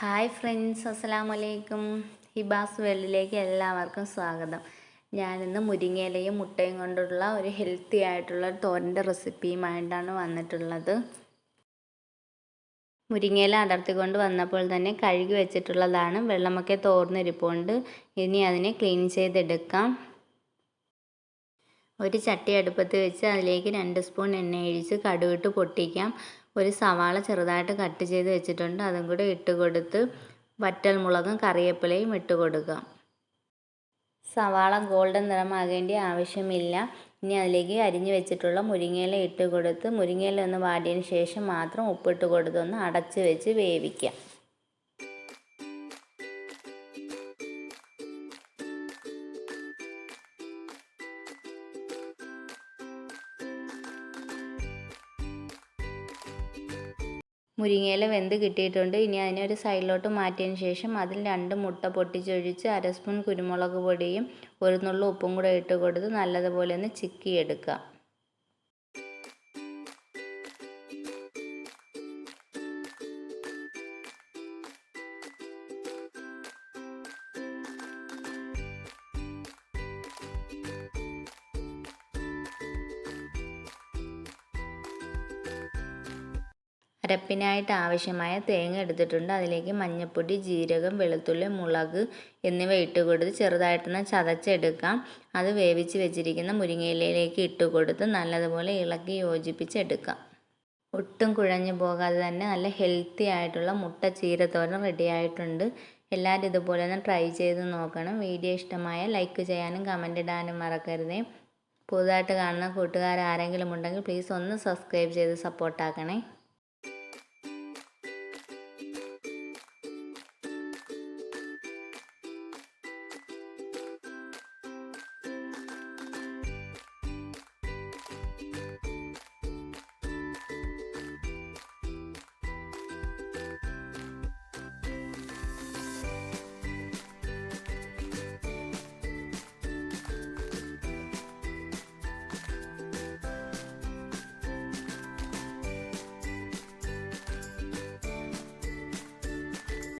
Hi friends, അസ്സലാമു അലൈക്കും. ഹിബാസ് വേൾഡിലേക്ക് എല്ലാവർക്കും സ്വാഗതം. ഞാനിന്ന് മുരിങ്ങയിലയും മുട്ടയും കൊണ്ടുള്ള ഒരു ഹെൽത്തി ആയിട്ടുള്ള തോരൻ്റെ റെസിപ്പിയുമായിട്ടാണ് വന്നിട്ടുള്ളത്. മുരിങ്ങയില അടർത്തിക്കൊണ്ട് വന്നപ്പോൾ തന്നെ കഴുകി വെച്ചിട്ടുള്ളതാണ്. വെള്ളമൊക്കെ തോർന്നിരിപ്പുണ്ട്. ഇനി അതിനെ ക്ലീൻ ചെയ്തെടുക്കാം. ഒരു ചട്ടി അടുപ്പത്ത് വെച്ച് അതിലേക്ക് 2 സ്പൂൺ എണ്ണ ഒഴിച്ച് കടുകിട്ട് പൊട്ടിക്കാം. ഒരു സവാള ചെറുതായിട്ട് കട്ട് ചെയ്ത് വെച്ചിട്ടുണ്ട്, അതും കൂടെ ഇട്ട് കൊടുത്ത് വറ്റൽമുളകും കറിവേപ്പിലയും ഇട്ട് കൊടുക്കാം. സവാള ഗോൾഡൻ നിറമാകേണ്ട ആവശ്യമില്ല. ഇനി അതിലേക്ക് അരിഞ്ഞു വെച്ചിട്ടുള്ള മുരിങ്ങയില ഇട്ട് കൊടുത്ത് മുരിങ്ങയില ഒന്ന് വാടിയതിന് ശേഷം മാത്രം ഉപ്പിട്ട് കൊടുത്തൊന്ന് അടച്ച് വെച്ച് വേവിക്കാം. മുരിങ്ങയില വെന്ത് കിട്ടിയിട്ടുണ്ട്. ഇനി അതിനെ ഒരു സൈഡിലോട്ട് മാറ്റിയതിന് ശേഷം അതിൽ 2 മുട്ട പൊട്ടിച്ചൊഴിച്ച് 1/2 സ്പൂൺ കുരുമുളക് പൊടിയും 1 നുള്ളു ഉപ്പും കൂടെ ഇട്ട് കൊടുത്ത് നല്ലതുപോലെ ഒന്ന് ചിക്കിയെടുക്കുക. അരപ്പിനായിട്ട് ആവശ്യമായ തേങ്ങ എടുത്തിട്ടുണ്ട്. അതിലേക്ക് മഞ്ഞൾപ്പൊടി, ജീരകം, വെളുത്തുള്ളി, മുളക് എന്നിവ ഇട്ട് കൊടുത്ത് ചെറുതായിട്ടൊന്ന് ചതച്ചെടുക്കാം. അത് വേവിച്ച് വെച്ചിരിക്കുന്ന മുരിങ്ങയിലയിലേക്ക് ഇട്ട് കൊടുത്ത് നല്ലതുപോലെ ഇളക്കി യോജിപ്പിച്ചെടുക്കാം. ഒട്ടും കുഴഞ്ഞു പോകാതെ തന്നെ നല്ല ഹെൽത്തി ആയിട്ടുള്ള മുട്ട ചീരത്തോരൻ റെഡി ആയിട്ടുണ്ട്. എല്ലാവരും ഇതുപോലെ ഒന്ന് ട്രൈ ചെയ്ത് നോക്കണം. വീഡിയോ ഇഷ്ടമായ ലൈക്ക് ചെയ്യാനും കമൻ്റ് ഇടാനും മറക്കരുതേ. പുതുതായിട്ട് കാണുന്ന കൂട്ടുകാർ ആരെങ്കിലും ഉണ്ടെങ്കിൽ പ്ലീസ് ഒന്ന് സബ്സ്ക്രൈബ് ചെയ്ത് സപ്പോർട്ടാക്കണേ.